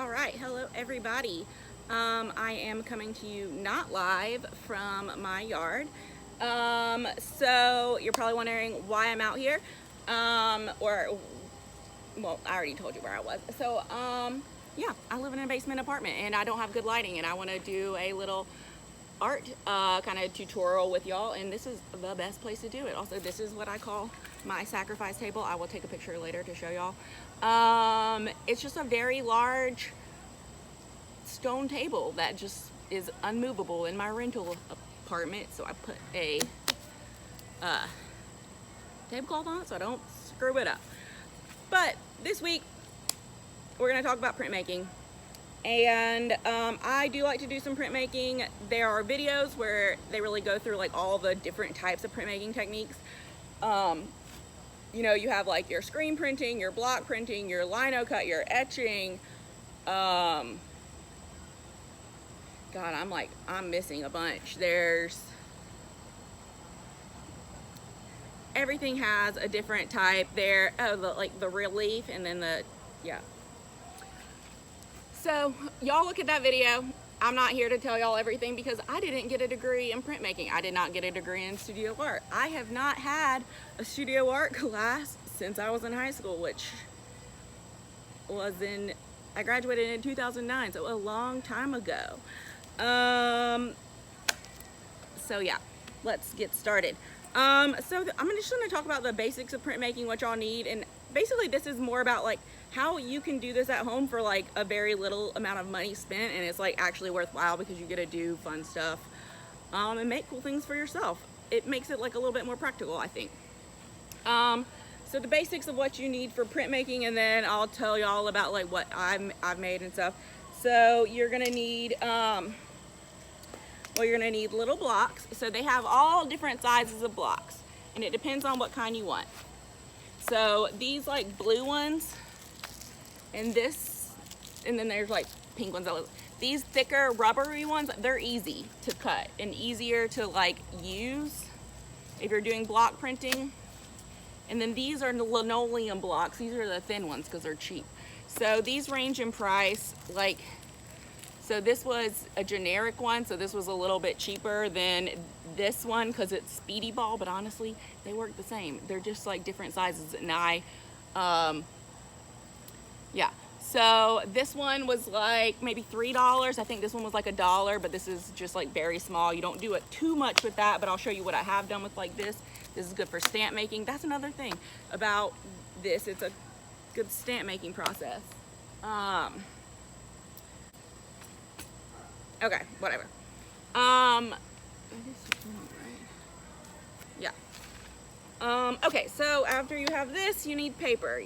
All right, hello everybody. I am coming to you not live from my yard. So you're probably wondering why I'm out here. Well, I already told you where I was. So, yeah, I live in a basement apartment and I don't have good lighting, and I want to do a little art kind of tutorial with y'all, and this is the best place to do it. Also, this is what I call my sacrifice table. I will take a picture later to show y'all. It's just a very large stone table that just is unmovable in my rental apartment, so I put a tablecloth on it so I don't screw it up. But this week we're going to talk about printmaking. And I do like to do some printmaking. There are videos where they really go through like all the different types of printmaking techniques. You know, you have like your screen printing, your block printing, your lino cut, your etching. God, I'm missing a bunch. Everything has a different type there. Oh, like the relief, and then yeah. So y'all look at that video. I'm not here to tell y'all everything because I didn't get a degree in printmaking. I did not get a degree in studio art. I have not had a studio art class since I was in high school, which was I graduated in 2009, so a long time ago. So yeah, let's get started. I'm just gonna talk about the basics of printmaking, what y'all need, and basically this is more about like how you can do this at home for like a very little amount of money spent, and it's like actually worthwhile because you get to do fun stuff and make cool things for yourself. It makes it like a little bit more practical, I think. So the basics of what you need for printmaking, and then I'll tell y'all about like what I've made and stuff. So you're gonna need you're gonna need little blocks. So they have all different sizes of blocks, and it depends on what kind you want. So these like blue ones, and then there's like pink ones. These thicker rubbery ones, they're easy to cut and easier to like use if you're doing block printing. And then these are the linoleum blocks. These are the thin ones because they're cheap. So these range in price. So this was a generic one, so this was a little bit cheaper than this one because it's Speedy Ball, but honestly, they work the same. They're just like different sizes, and yeah. So this one was like maybe $3. I think this one was like $1, but this is just like very small. You don't do it too much with that, but I'll show you what I have done with like this. This is good for stamp making. That's another thing about this. It's a good stamp making process. Okay, whatever. Yeah. Okay, so after you have this, you need paper.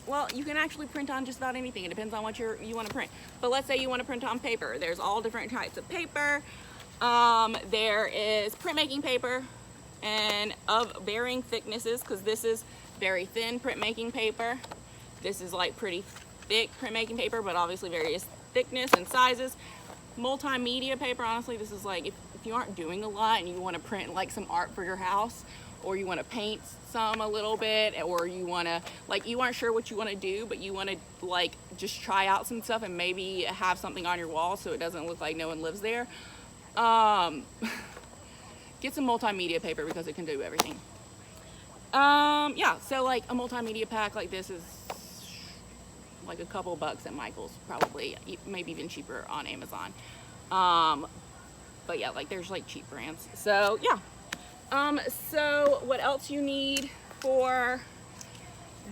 Well, you can actually print on just about anything. It depends on what you want to print. But let's say you want to print on paper. There's all different types of paper. There is printmaking paper, and of varying thicknesses, because this is very thin printmaking paper. This is like pretty thick printmaking paper, but obviously various thickness and sizes. Multimedia paper, honestly, this is like if you aren't doing a lot and you want to print like some art for your house, or you want to paint some a little bit, or you want to like you aren't sure what you want to do, but you want to like just try out some stuff and maybe have something on your wall so it doesn't look like no one lives there. Get some multimedia paper because it can do everything. Yeah, so like a multimedia pack like this is like a couple bucks at Michael's, probably, maybe even cheaper on Amazon. But yeah, like there's like cheap brands. So yeah. So what else you need for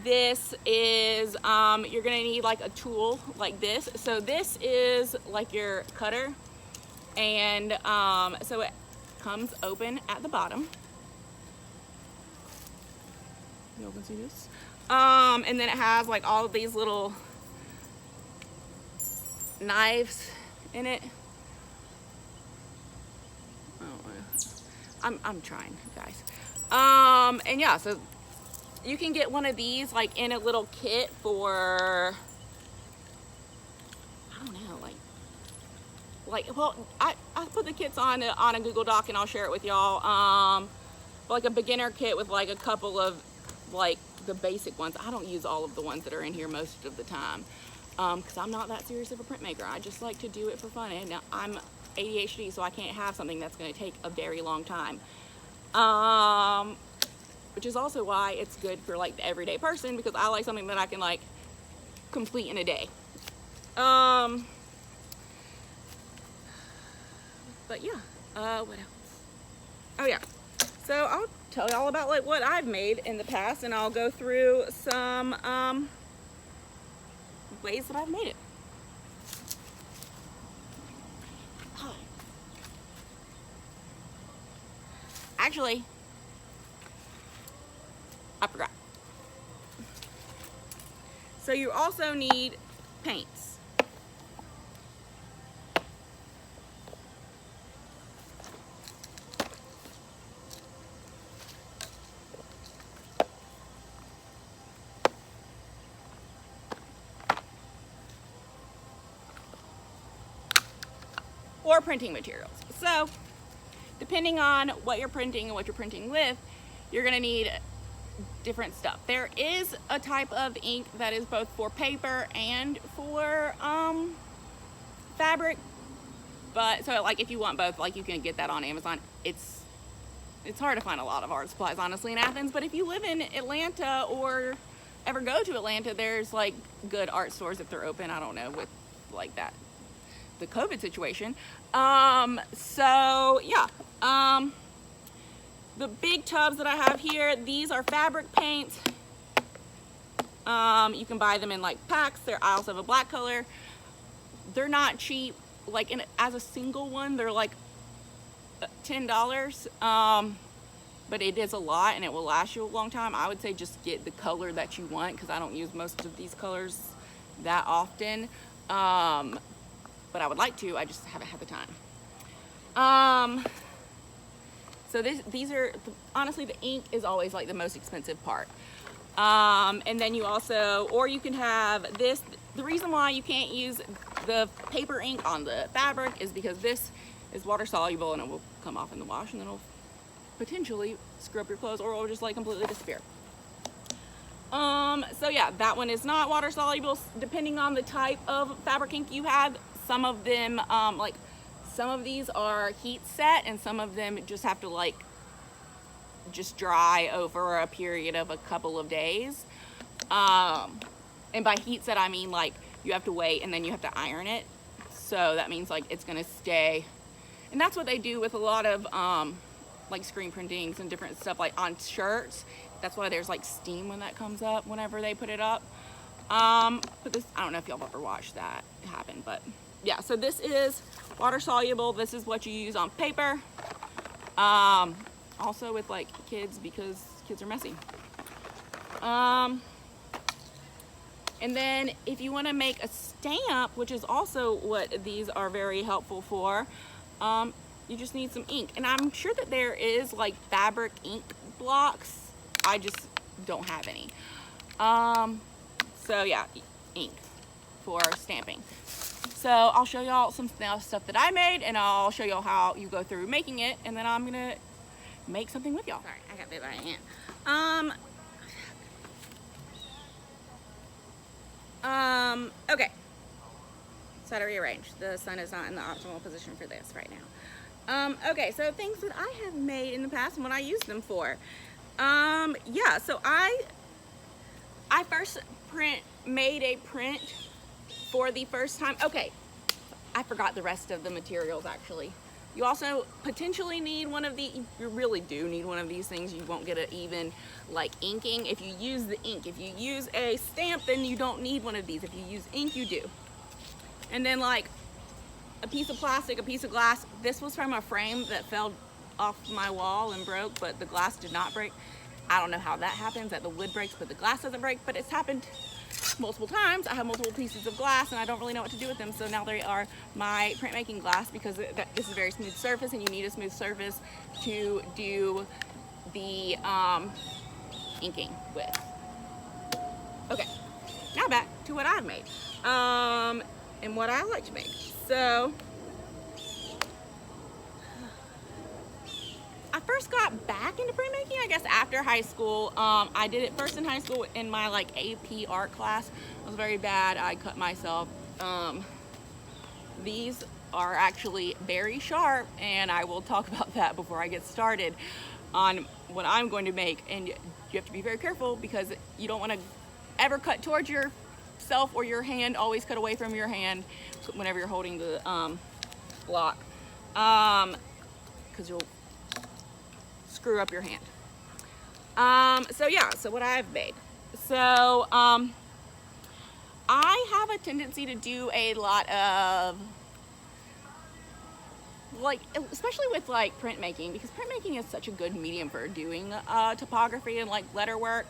this is you're gonna need like a tool like this. So this is like your cutter, and so it comes open at the bottom. You all can see this. And then it has like all of these little knives in it. I'm trying, guys. And yeah, so you can get one of these like in a little kit for, I don't know, well, I put the kits on a Google Doc and I'll share it with y'all. Like a beginner kit with like a couple of like the basic ones. I don't use all of the ones that are in here most of the time. because I'm not that serious of a printmaker. I just like to do it for fun, and I'm ADHD, so I can't have something that's going to take a very long time. Which is also why it's good for like the everyday person, because I like something that I can like complete in a day. But yeah, what else? Oh yeah, so I'll tell y'all about like what I've made in the past, and I'll go through some ways that I've made it. Actually, I forgot. So you also need paints. Or printing materials. So depending on what you're printing and what you're printing with, you're gonna need different stuff. There is a type of ink that is both for paper and for fabric, but so like if you want both, like you can get that on Amazon. It's hard to find a lot of art supplies honestly in Athens, but if you live in Atlanta or ever go to Atlanta, there's like good art stores if they're open. I don't know with like that, the COVID situation. So yeah, the big tubs that I have here, these are fabric paints. You can buy them in like packs. I also have a black color. They're not cheap. Like as a single one, they're like $10. But it is a lot and it will last you a long time. I would say just get the color that you want, because I don't use most of these colors that often. But I would like to, I just haven't had the time. So these are, honestly, the ink is always like the most expensive part. And then you also, or you can have this. The reason why you can't use the paper ink on the fabric is because this is water soluble and it will come off in the wash, and then it'll potentially screw up your clothes, or it'll just like completely disappear. So yeah, that one is not water soluble. Depending on the type of fabric ink you have, some of them, like some of these are heat set, and some of them just have to like just dry over a period of a couple of days. And by heat set, I mean like you have to wait and then you have to iron it. So that means like it's gonna stay. And that's what they do with a lot of like screen printings and different stuff like on shirts. That's why there's like steam when that comes up whenever they put it up. But this, I don't know if y'all have ever watched that happen, but yeah, so this is water soluble. This is what you use on paper. Also with like kids, because kids are messy. And then if you want to make a stamp, which is also what these are very helpful for, you just need some ink. And I'm sure that there is like fabric ink blocks. I just don't have any. So yeah, ink for stamping. So I'll show y'all some stuff that I made, and I'll show y'all how you go through making it, and then I'm gonna make something with y'all. Sorry, I got bit by an ant. Okay. So to rearrange. The sun is not in the optimal position for this right now. Okay, so things that I have made in the past and what I use them for. Yeah, so I first made a print for the first time. Okay, I forgot the rest of the materials actually. You also potentially need one of you really do need one of these things. You won't get an even like inking if you use the ink. If you use a stamp, then you don't need one of these. If you use ink, you do. And then like a piece of plastic, a piece of glass. This was from a frame that fell off my wall and broke, but the glass did not break. I don't know how that happens, that the wood breaks but the glass doesn't break, but it's happened multiple times. I have multiple pieces of glass and I don't really know what to do with them, so now they are my printmaking glass, because this is a very smooth surface and you need a smooth surface to do the inking with. Okay, now back to what I've made and what I like to make. So first got back into printmaking, I guess after high school. I did it first in high school in my like AP art class. It was very bad. I cut myself. These are actually very sharp, and I will talk about that before I get started on what I'm going to make. And you have to be very careful because you don't want to ever cut towards yourself or your hand. Always cut away from your hand whenever you're holding the block, because you'll screw up your hand. So yeah, so what I've made. So I have a tendency to do a lot of, like, especially with like printmaking, because printmaking is such a good medium for doing typography and like letter work.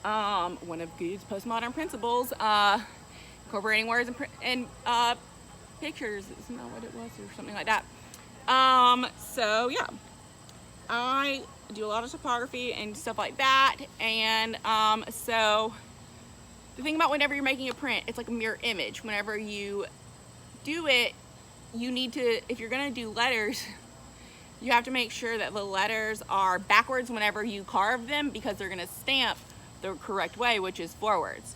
One of Good's postmodern principles, incorporating words and pictures, isn't that what it was, or something like that. So yeah, I do a lot of typography and stuff like that. And so the thing about whenever you're making a print, it's like a mirror image. Whenever you do it, you need to, if you're gonna do letters, you have to make sure that the letters are backwards whenever you carve them, because they're gonna stamp the correct way, which is forwards.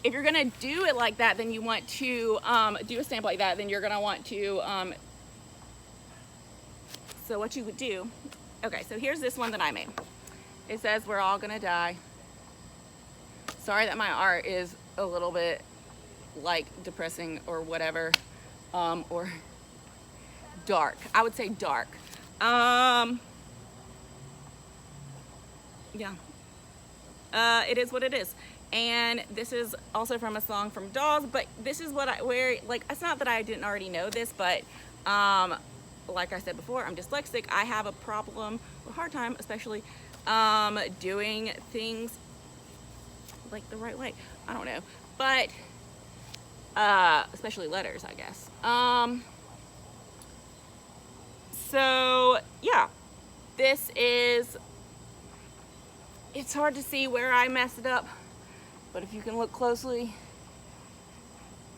If you're gonna do it like that, then you want to do a stamp like that, then you're gonna want to, so what you would do, okay, so here's this one that I made. It says, "We're all gonna die." Sorry that my art is a little bit like depressing or whatever, or dark. I would say dark. Yeah, it is what it is. And this is also from a song from Dolls, but this is what like, it's not that I didn't already know this, but like I said before, I'm dyslexic. I have a problem, a hard time, especially doing things like the right way. I don't know, but especially letters, I guess. So yeah, this is, it's hard to see where I messed it up, but if you can look closely,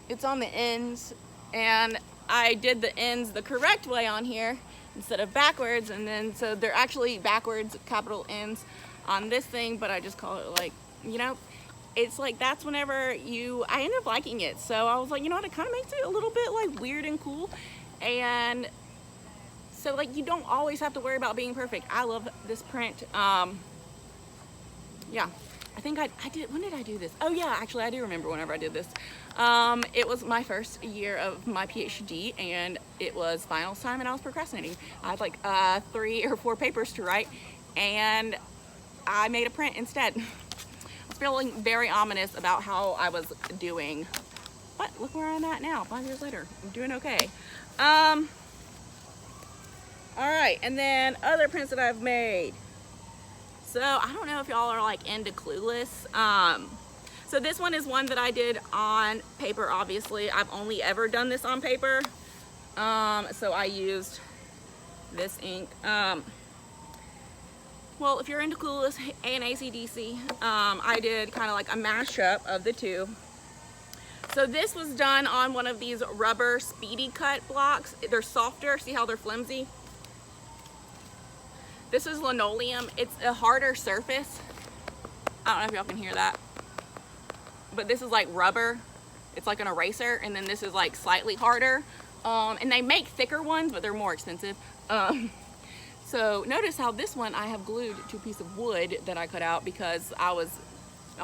it's on the ends, and I did the ends the correct way on here instead of backwards, and then so they're actually backwards capital N's on this thing, but I just call it, like, you know, it's like, that's whenever I end up liking it. So I was like, you know what, it kind of makes it a little bit like weird and cool. And so like, you don't always have to worry about being perfect. I love this print. Yeah, I think I did, when did I do this? Oh yeah, actually I do remember whenever I did this. It was my first year of my PhD, and it was finals time, and I was procrastinating. I had like 3 or 4 papers to write, and I made a print instead. I was feeling very ominous about how I was doing, but look where I'm at now, 5 years later. I'm doing okay. All right, and then other prints that I've made. So I don't know if y'all are like into Clueless. So this one is one that I did on paper, obviously. I've only ever done this on paper. So I used this ink. Well, if you're into Clueless and AC/DC, I did kind of like a mashup of the two. So this was done on one of these rubber speedy cut blocks. They're softer, see how they're flimsy? This is linoleum. It's a harder surface. I don't know if y'all can hear that, but this is like rubber. It's like an eraser, and then this is like slightly harder. And they make thicker ones, but they're more expensive. So notice how this one I have glued to a piece of wood that I cut out because I'll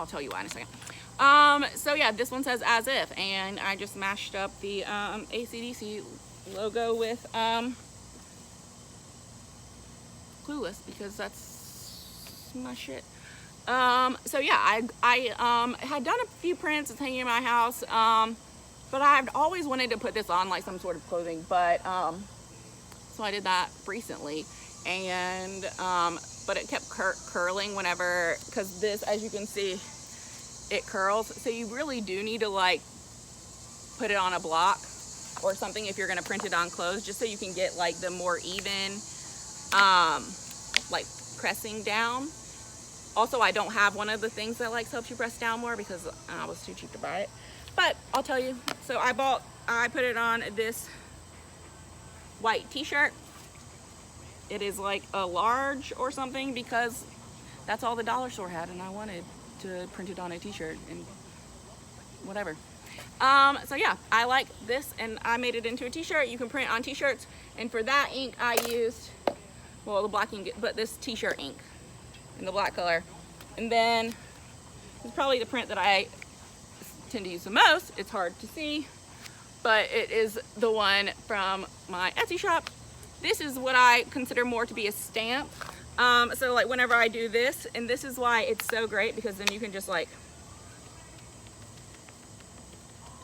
tell you why in a second. So yeah, this one says "as if," and I just mashed up the AC/DC logo with Clueless, because that's my shit. So yeah, I had done a few prints. It's hanging in my house, but I've always wanted to put this on like some sort of clothing, but so I did that recently, and but it kept curling whenever, because this, as you can see, it curls. So you really do need to like put it on a block or something if you're going to print it on clothes, just so you can get like the more even like pressing down. Also, I don't have one of the things that like helps you press down more because I was too cheap to buy it, but I'll tell you. So I put it on this white t-shirt, it is like a large or something, because that's all the dollar store had, and I wanted to print it on a t-shirt and whatever. So yeah, I like this, and I made it into a t-shirt. You can print on t-shirts, and for that ink I used, well, the black ink, but this t-shirt ink in the black color. And then it's probably the print that I tend to use the most. It's hard to see, but it is the one from my Etsy shop. This is what I consider more to be a stamp. So like whenever I do this, and this is why it's so great, because then you can just like,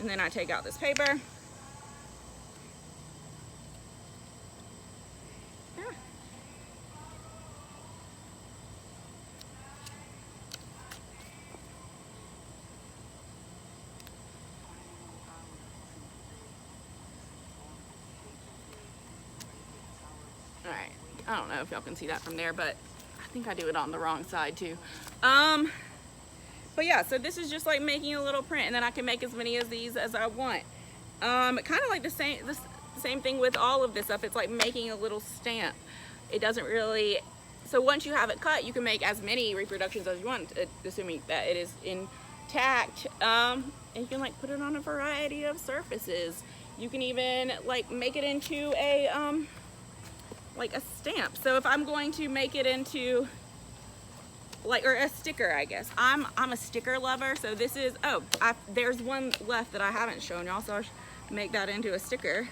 and then I take out this paper. Yeah. All right, I don't know if y'all can see that from there, but I think I do it on the wrong side too. But yeah, so this is just like making a little print, and then I can make as many of these as I want. Kind of like the same thing with all of this stuff. It's like making a little stamp. It doesn't really, so once you have it cut, you can make as many reproductions as you want, assuming that it is intact. And you can like put it on a variety of surfaces. You can even like make it into a like a stamp. So if I'm going to make it into like, or a sticker, I guess. I'm a sticker lover, so this is, oh, there's one left that I haven't shown y'all, so I'll make that into a sticker.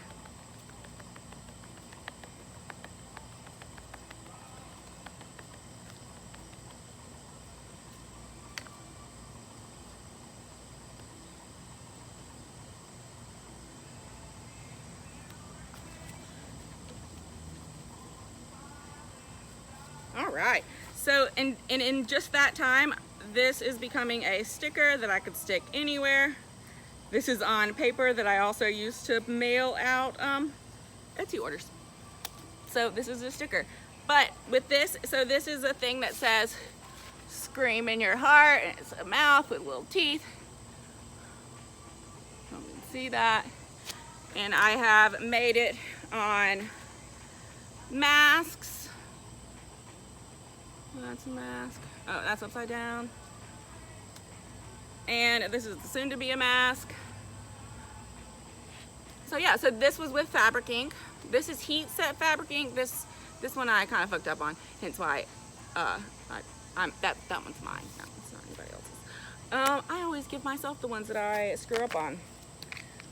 All right. So in just that time, this is becoming a sticker that I could stick anywhere. This is on paper that I also use to mail out Etsy orders. So this is a sticker. But with this, so this is a thing that says "Scream in your heart," and it's a mouth with little teeth. You can see that. And I have made it on masks. That's a mask. Oh, that's upside down. And this is soon to be a mask. So yeah, so this was with fabric ink. This is heat set fabric ink. This one I kind of fucked up on, hence why that one's mine. That one's not anybody else's. I always give myself the ones that I screw up on.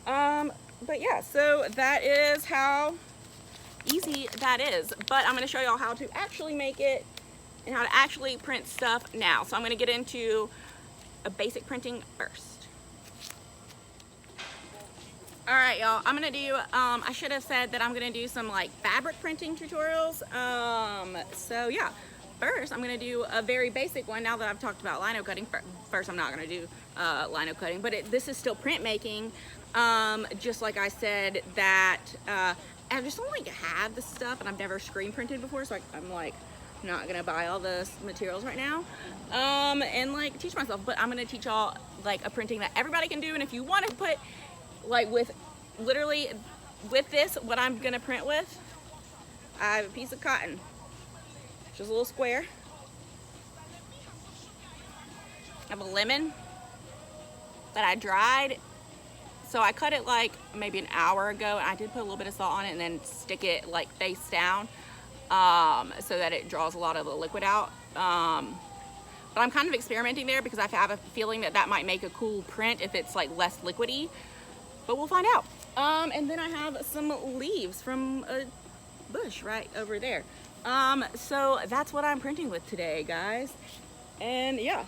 But yeah, so that is how easy that is. But I'm going to show y'all how to actually make it and how to actually print stuff now. So I'm going to get into a basic printing first. All right, y'all, I'm going to do, I should have said that I'm going to do some like fabric printing tutorials. So yeah, first I'm going to do a very basic one. Now that I've talked about lino cutting, first I'm not going to do lino cutting, but this is still printmaking. Just like I said that I just don't like to have this stuff, and I've never screen printed before, so I'm like not gonna buy all the materials right now and like teach myself. But I'm gonna teach y'all like a printing that everybody can do. And if you want to put like with literally with this, what I'm gonna print with, I have a piece of cotton, just a little square. I have a lemon that I dried. So I cut it like maybe an hour ago, and I did put a little bit of salt on it and then stick it like face down so that it draws a lot of the liquid out. But I'm kind of experimenting there because I have a feeling that that might make a cool print if it's like less liquidy, but we'll find out. And then I have some leaves from a bush right over there. So that's what I'm printing with today, guys. And yeah.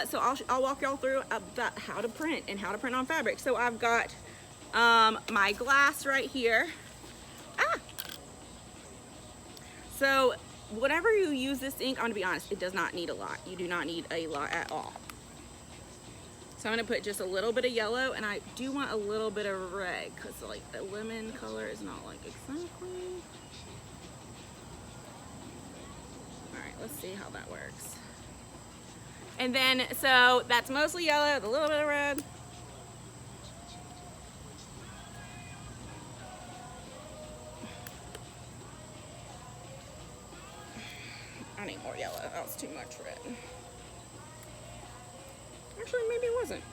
So I'll walk y'all through about how to print and how to print on fabric. So I've got my glass right here. So whenever you use this ink, I'm gonna be honest, it does not need a lot. You do not need a lot at all. So I'm gonna put just a little bit of yellow, and I do want a little bit of red because like the lemon color is not like exactly. All right, let's see how that works. And then, so that's mostly yellow, with a little bit of red. I need more yellow. That was too much red. Actually, maybe it wasn't.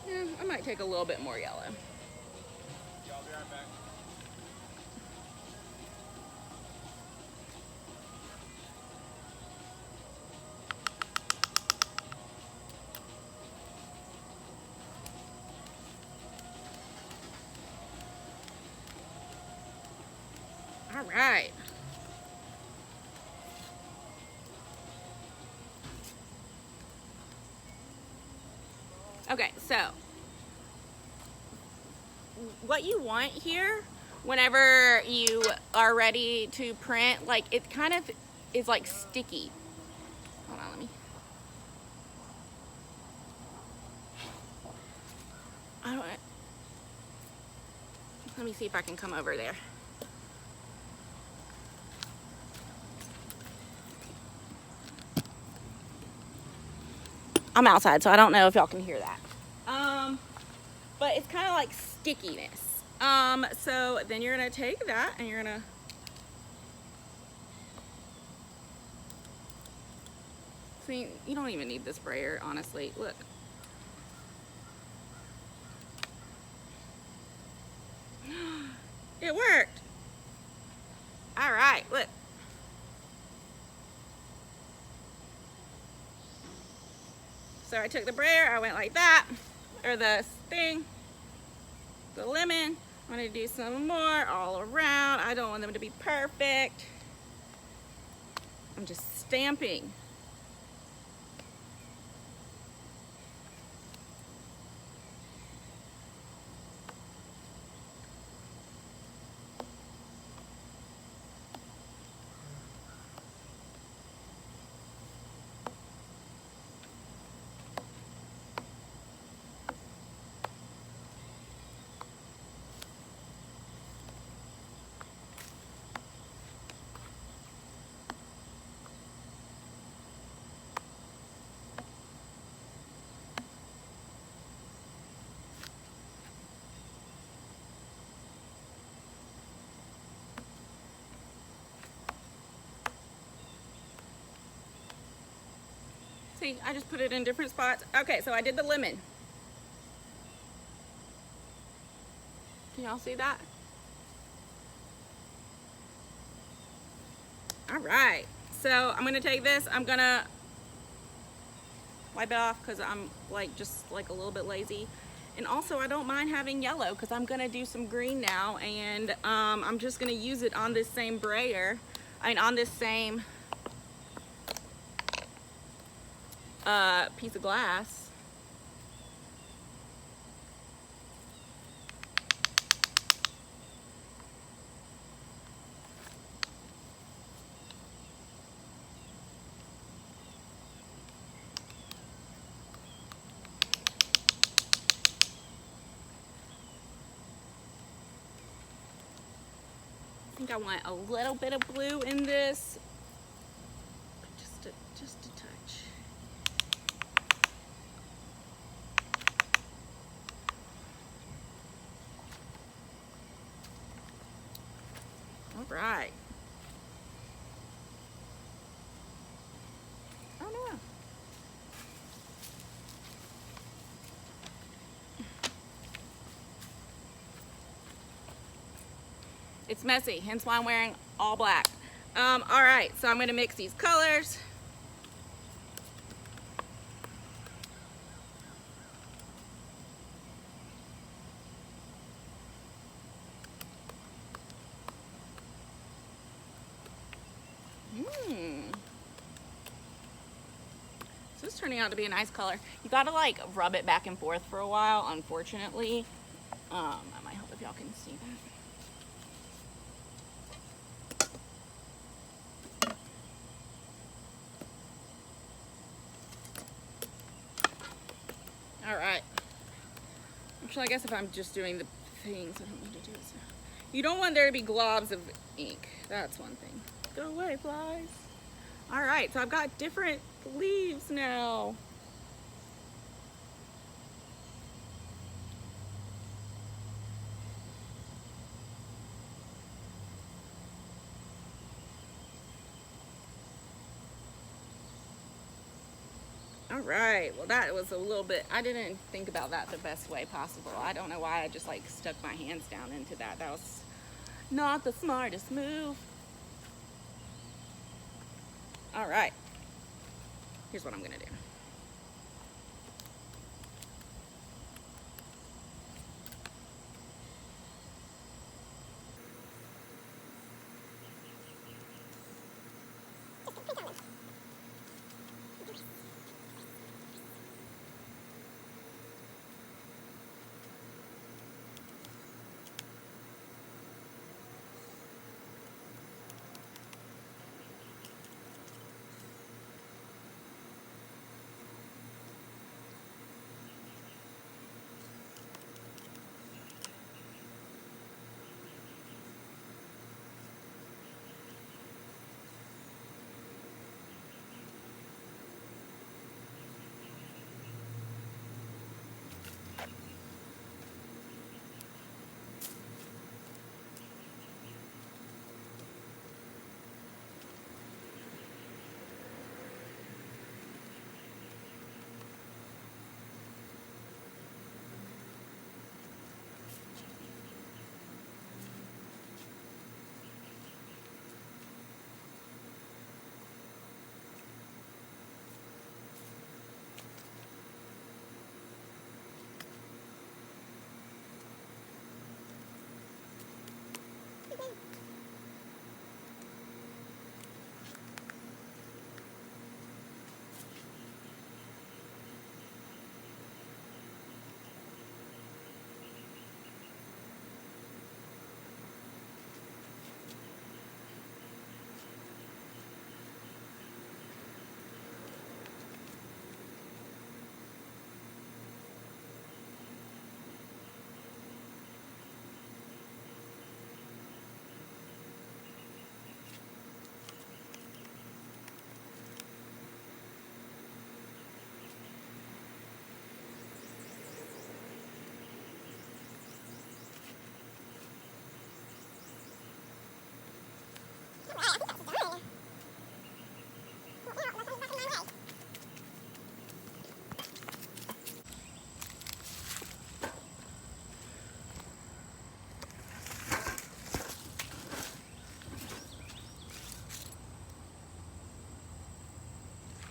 Yeah, I might take a little bit more yellow. Yeah, I'll be right back. All right. Okay, so what you want here, whenever you are ready to print, like it kind of is like sticky. Hold on, let me see if I can come over there. I'm outside, so I don't know if y'all can hear that. But it's kind of like stickiness. So then you're gonna take that and you're gonna see, you don't even need the sprayer, honestly. Look. It worked. All right, look. So I took the brayer, I went like that, or the thing, the lemon. I'm gonna do some more all around. I don't want them to be perfect. I'm just stamping. See, I just put it in different spots. Okay, so I did the lemon. Can y'all see that? All right, so I'm gonna take this, I'm gonna wipe it off because I'm like just like a little bit lazy. And also I don't mind having yellow because I'm gonna do some green now, and I'm just gonna use it on this same brayer. On this same piece of glass. I think I want a little bit of blue in this, just a touch. All right. Oh no. It's messy, hence why I'm wearing all black. All right, so I'm gonna mix these colors. So this is turning out to be a nice color. You gotta like rub it back and forth for a while, unfortunately. That might help if y'all can see that. All right. Actually, I guess if I'm just doing the things, I don't need to do this now. You don't want there to be globs of ink. That's one thing. Go away, flies. All right, so I've got different leaves now. All right, well that was a little bit, I didn't think about that the best way possible. I don't know why I just like stuck my hands down into that. That was not the smartest move. All right, here's what I'm gonna do.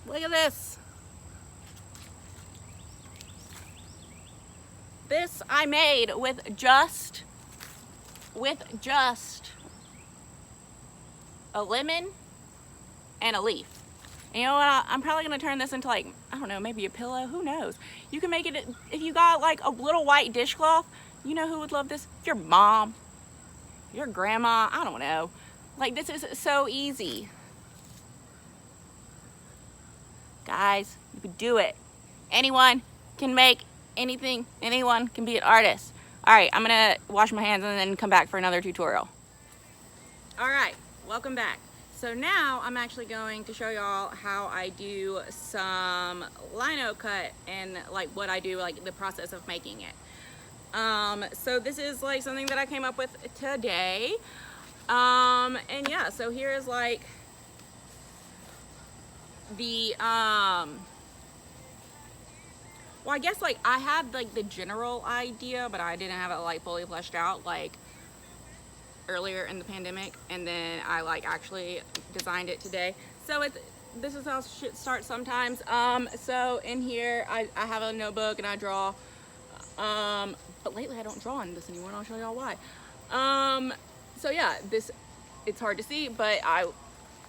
Look at this. This I made with just a lemon and a leaf. And you know what? I'm probably gonna turn this into like, I don't know, maybe a pillow, who knows? You can make it, if you got like a little white dishcloth, you know who would love this? Your mom, your grandma, I don't know. Like, this is so easy. Guys, you can do it. Anyone can make anything, anyone can be an artist. All right, I'm gonna wash my hands and then come back for another tutorial. All right, welcome back. So now I'm actually going to show y'all how I do some lino cut and like what I do, like the process of making it. So this is like something that I came up with today. And yeah, so here is like the, well, I guess like I had like the general idea, but I didn't have it like fully fleshed out like earlier in the pandemic, and then I like actually designed it today. So this is how shit starts sometimes. So in here I have a notebook and I draw, but lately I don't draw in this anymore, and I'll show y'all why. So yeah, it's hard to see, but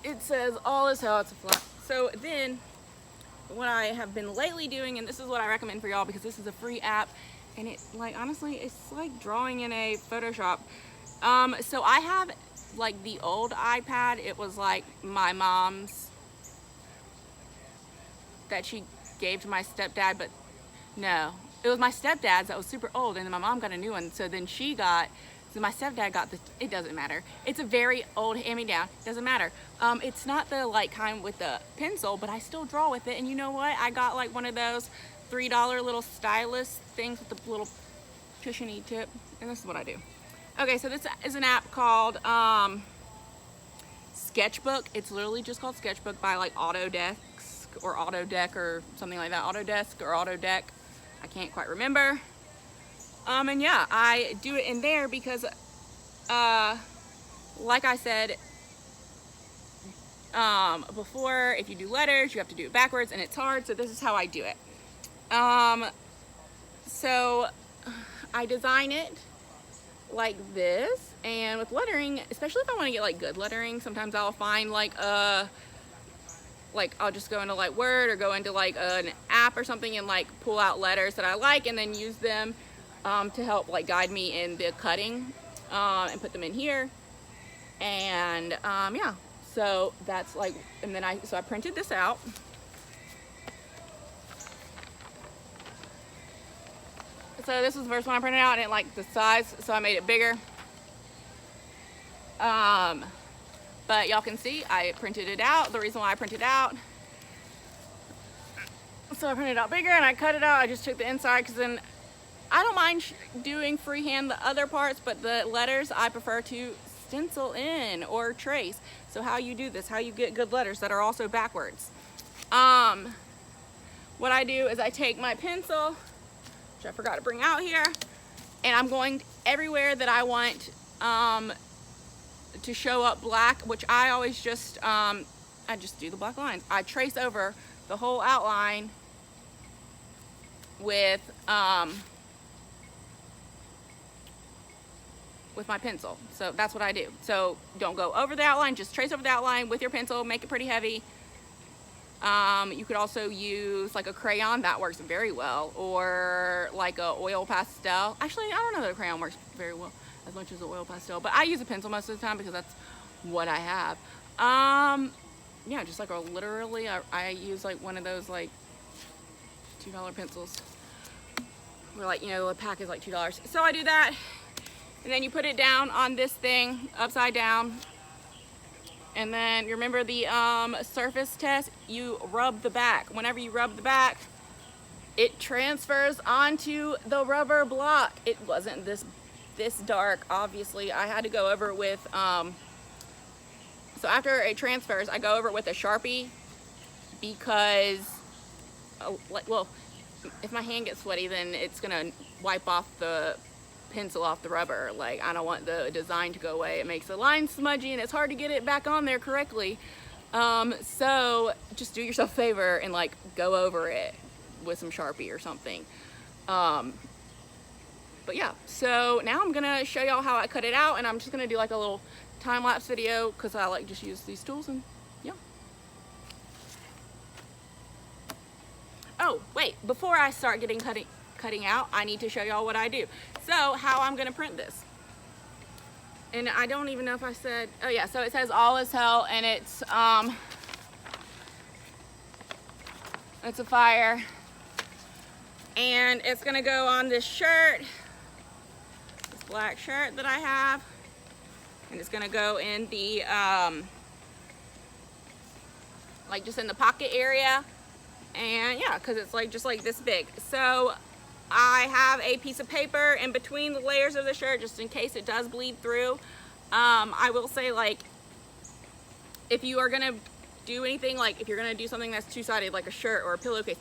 it says all is hell, it's a flat. So then what I have been lately doing, and this is what I recommend for y'all because this is a free app, and it like honestly it's like drawing in a Photoshop. So I have like the old iPad. It was like my mom's that she gave to my stepdad, but no, it was my stepdad's that was super old, and then my mom got a new one. So then so my stepdad got it doesn't matter. It's a very old hand-me-down, doesn't matter. It's not the like kind with the pencil, but I still draw with it. And you know what? I got like one of those $3 little stylus things with the little cushiony tip, and this is what I do. Okay, so this is an app called Sketchbook. It's literally just called Sketchbook by like Autodesk. or Autodeck or something like that. Autodesk or Autodeck. I can't quite remember. And yeah, I do it in there because, like I said before, if you do letters, you have to do it backwards and it's hard. So this is how I do it. So I design it like this, and with lettering, especially if I want to get like good lettering, sometimes I'll find like I'll just go into like Word or go into like an app or something and like pull out letters that I like and then use them to help like guide me in the cutting and put them in here. And yeah, so that's like, and then I printed this out. So this was the first one I printed out. I didn't like the size, so I made it bigger. But y'all can see I printed it out. The reason why I printed it out, so I printed it out bigger and I cut it out. I just took the inside because then I don't mind doing freehand the other parts, but the letters I prefer to stencil in or trace. So how you do this, how you get good letters that are also backwards. What I do is I take my pencil, which I forgot to bring out here, and I'm going everywhere that I want to show up black, which I always just, I just do the black lines. I trace over the whole outline with my pencil. So that's what I do. So don't go over the outline, just trace over the outline with your pencil, make it pretty heavy. You could also use like a crayon, that works very well, or like a oil pastel. Actually, I don't know that a crayon works very well as much as an oil pastel, but I use a pencil most of the time because that's what I have. Yeah, just like literally, I use like one of those like $2 pencils. Where like, you know, the pack is like $2. So I do that, and then you put it down on this thing upside down. And then you remember the surface test, you rub the back. Whenever you rub the back, it transfers onto the rubber block. It wasn't this dark, obviously. I had to go over it with, so after it transfers, I go over it with a Sharpie because, well, if my hand gets sweaty, then it's gonna wipe off the pencil off the rubber. Like, I don't want the design to go away. It makes the line smudgy and it's hard to get it back on there correctly. So just do yourself a favor and like go over it with some Sharpie or something. But yeah, so now I'm gonna show y'all how I cut it out, and I'm just gonna do like a little time-lapse video because I like just use these tools. And yeah. Oh wait, before I start getting cutting out, I need to show y'all what I do. So how I'm gonna print this. And I don't even know if I said, oh yeah, so it says all is hell, and it's a fire, and it's gonna go on this shirt, this black shirt that I have, and it's gonna go in the like just in the pocket area, and yeah, because it's like just like this big. So I have a piece of paper in between the layers of the shirt just in case it does bleed through. I will say, like, if you are gonna do anything, like if you're gonna do something that's two-sided like a shirt or a pillowcase,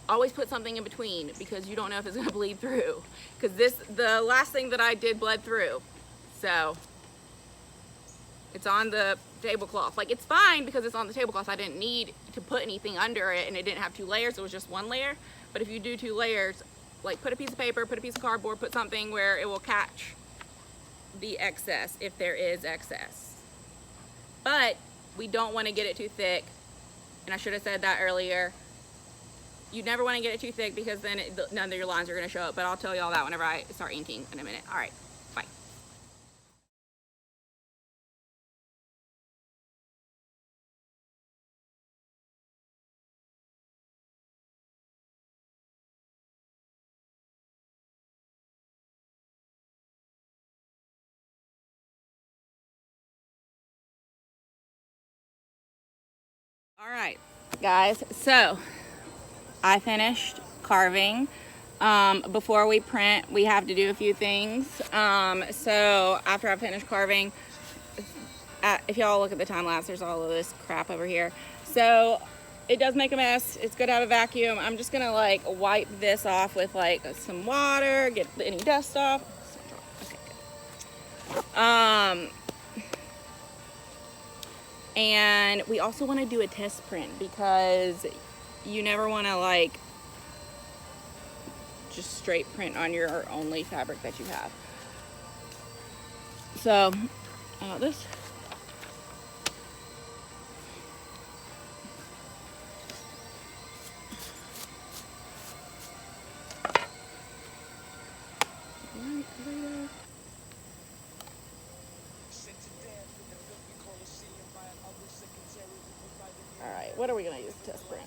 always put something in between because you don't know if it's gonna bleed through. Because the last thing that I did bled through. So it's on the tablecloth. Like, it's fine because it's on the tablecloth. I didn't need to put anything under it, and it didn't have 2 layers. It was just 1 layer. But if you do 2 layers, like put a piece of paper, put a piece of cardboard, put something where it will catch the excess if there is excess. But we don't want to get it too thick, and I should have said that earlier. You never want to get it too thick because then none of your lines are going to show up, but I'll tell y'all that whenever I start inking in a minute. All right, bye. All right, guys, so I finished carving. Before we print, we have to do a few things. So after I finish carving, if y'all look at the time lapse, there's all of this crap over here. So it does make a mess. It's good to have a vacuum. I'm just gonna like wipe this off with like some water, get any dust off. Okay, good. And we also want to do a test print because you never want to like just straight print on your only fabric that you have. So this. All right, what are we gonna use to test print?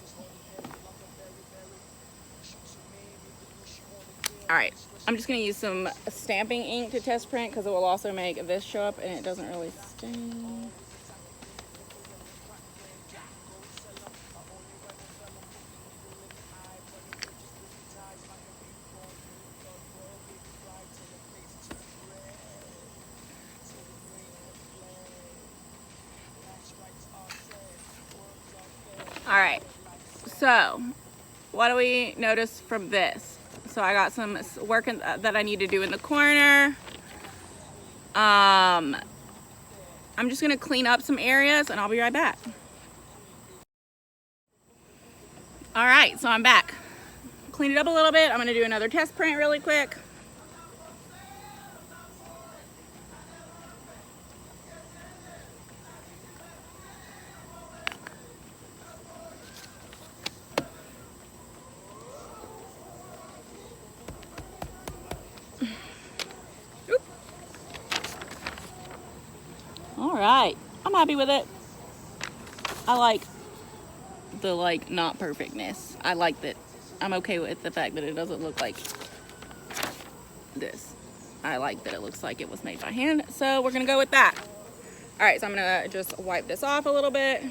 All right, I'm just gonna use some stamping ink to test print because it will also make this show up and it doesn't really stain. All right, so what do we notice from this? So I got some work that I need to do in the corner. I'm just gonna clean up some areas and I'll be right back. All right, so I'm back. Clean it up a little bit. I'm gonna do another test print really quick. All right, I'm happy with it. I like the like not perfectness. I like that. I'm okay with the fact that it doesn't look like this. I like that it looks like it was made by hand, so we're gonna go with that. All right, so I'm gonna just wipe this off a little bit.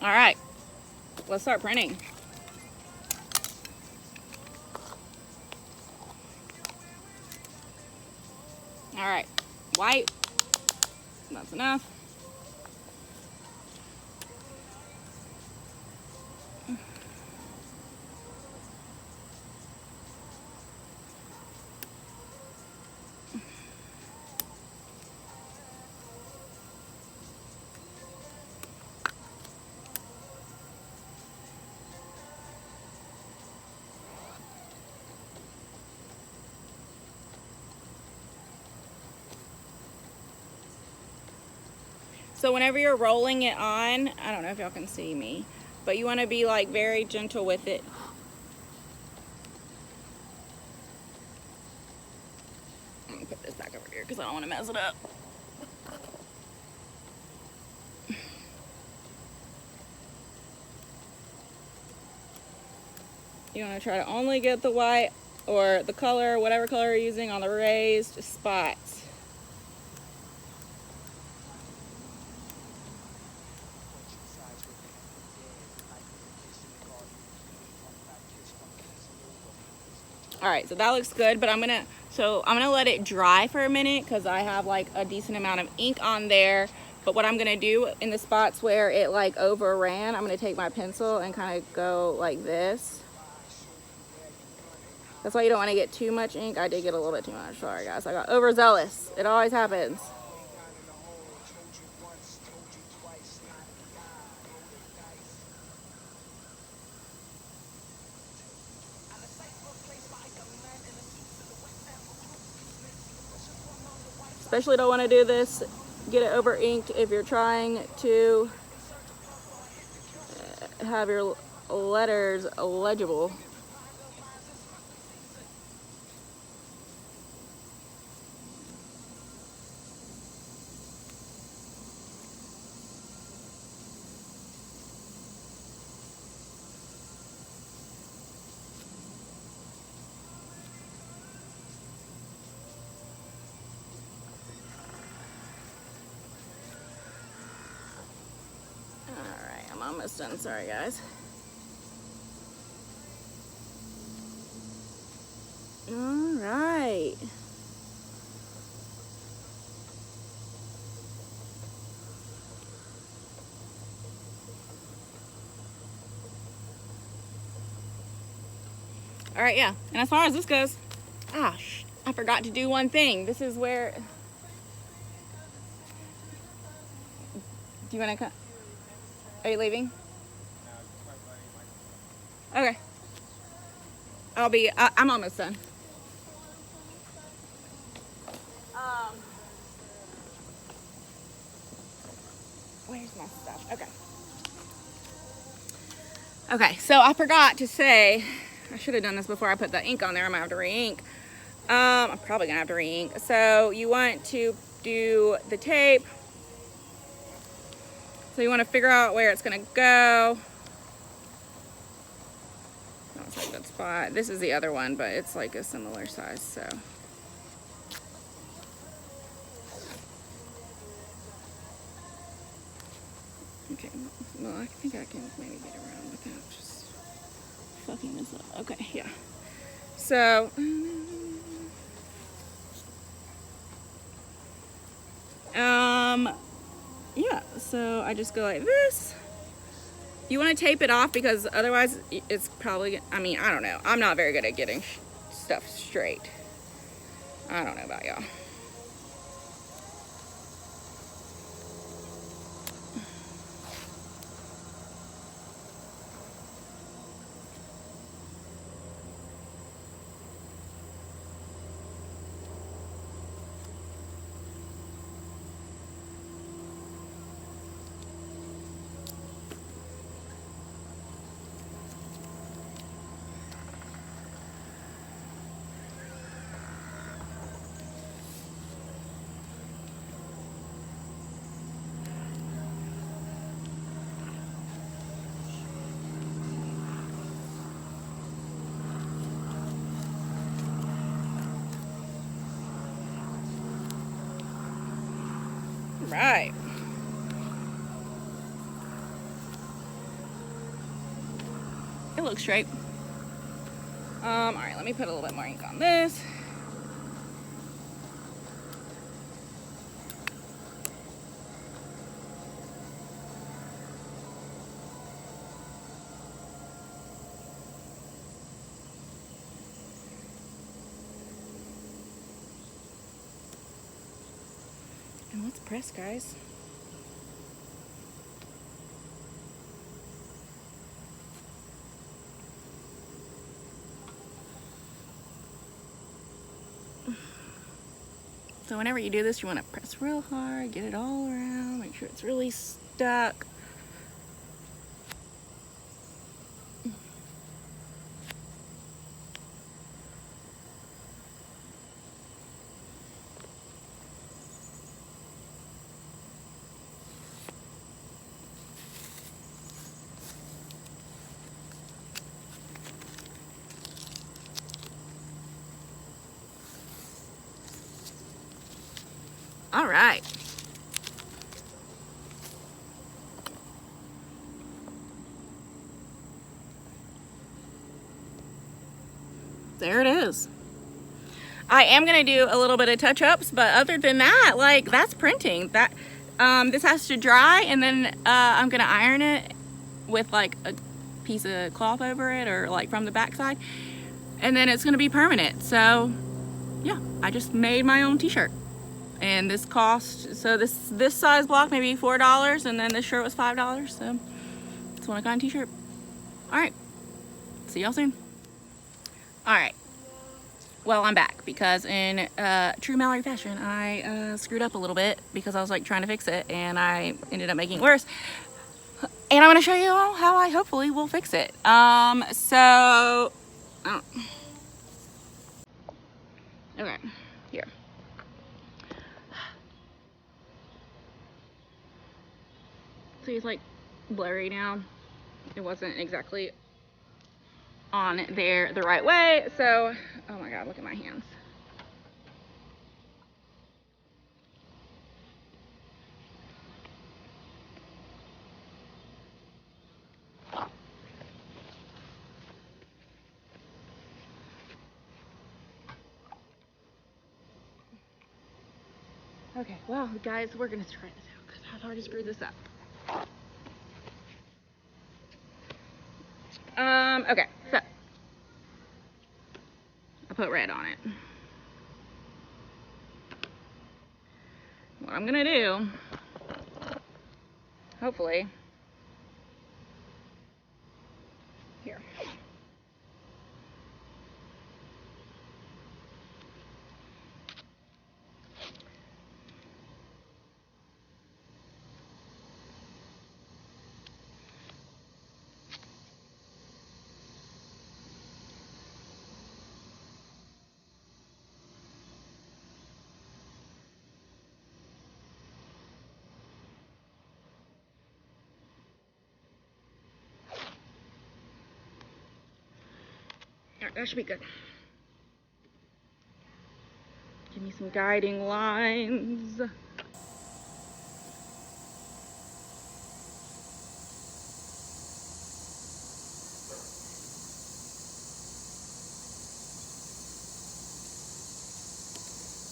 All right, let's start printing. All right, white, that's enough. So whenever you're rolling it on, I don't know if y'all can see me, but you want to be like very gentle with it. I'm gonna put this back over here because I don't want to mess it up. You want to try to only get the white or the color, whatever color you're using, on the raised spots. All right, so that looks good, but I'm gonna let it dry for a minute because I have like a decent amount of ink on there. But what I'm gonna do in the spots where it like overran, I'm gonna take my pencil and kind of go like this. That's why you don't want to get too much ink. I did get a little bit too much. Sorry guys, I got overzealous. It always happens. Especially don't want to do this, get it over inked if you're trying to have your letters legible. Alright, I'm almost done. Sorry, guys. Alright. Alright, yeah. And as far as this goes, I forgot to do one thing. This is where... Do you want to come? Are you leaving? Okay. I'm almost done. Where's my stuff? Okay. Okay, so I forgot to say, I should have done this before I put the ink on there. I'm gonna have to re-ink. I'm probably gonna have to re-ink. So you want to do the tape. So you want to figure out where it's gonna go. That's like that spot. This is the other one, but it's like a similar size, so. Okay, well, I think I can maybe get around without just fucking this up. Okay, yeah. So, yeah, so I just go like this. You want to tape it off because otherwise it's probably, I mean, I don't know. I'm not very good at getting stuff straight. I don't know about y'all. Right. It looks straight. All right, let me put a little bit more ink on this. And let's press, guys. So whenever you do this, you want to press real hard, get it all around, make sure it's really stuck. All right. There it is. I am gonna do a little bit of touch-ups, but other than that, like, that's printing. That this has to dry, and then I'm gonna iron it with like a piece of cloth over it, or like from the back side, and then it's gonna be permanent. So yeah, I just made my own t-shirt. And this cost, so this size block maybe $4, and then this shirt was $5, so it's one kind t-shirt. All right, see y'all soon. All right, well, I'm back because in true Mallory fashion, I screwed up a little bit because I was like trying to fix it, and I ended up making it worse. And I'm going to show you all how I hopefully will fix it. So, okay, here. See, it's like blurry now. It wasn't exactly on there the right way. So, oh my God, look at my hands. Okay, well, guys, we're gonna try this out because I've already screwed this up. Okay, so I put red on it. What I'm gonna do, hopefully, here. All right, that should be good. Give me some guiding lines.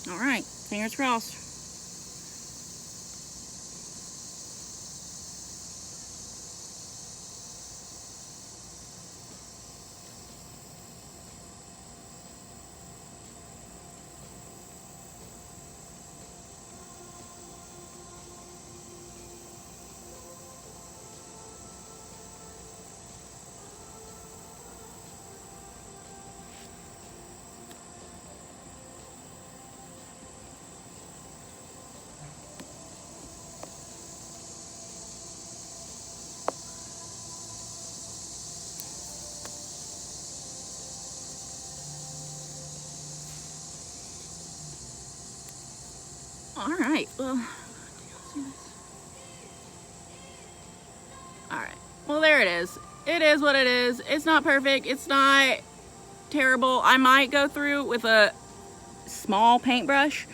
All right, fingers crossed. All right, well, all right, well, there it is. It is what it is. It's not perfect. It's not terrible. I might go through with a small paintbrush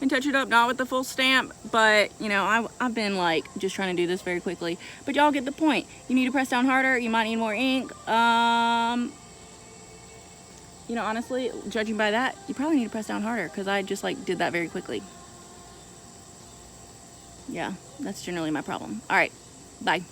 and touch it up, not with the full stamp, but you know, I've been like just trying to do this very quickly, but y'all get the point. You need to press down harder. You might need more ink. You know, honestly, judging by that, you probably need to press down harder because I just like did that very quickly. Yeah, that's generally my problem. All right, bye.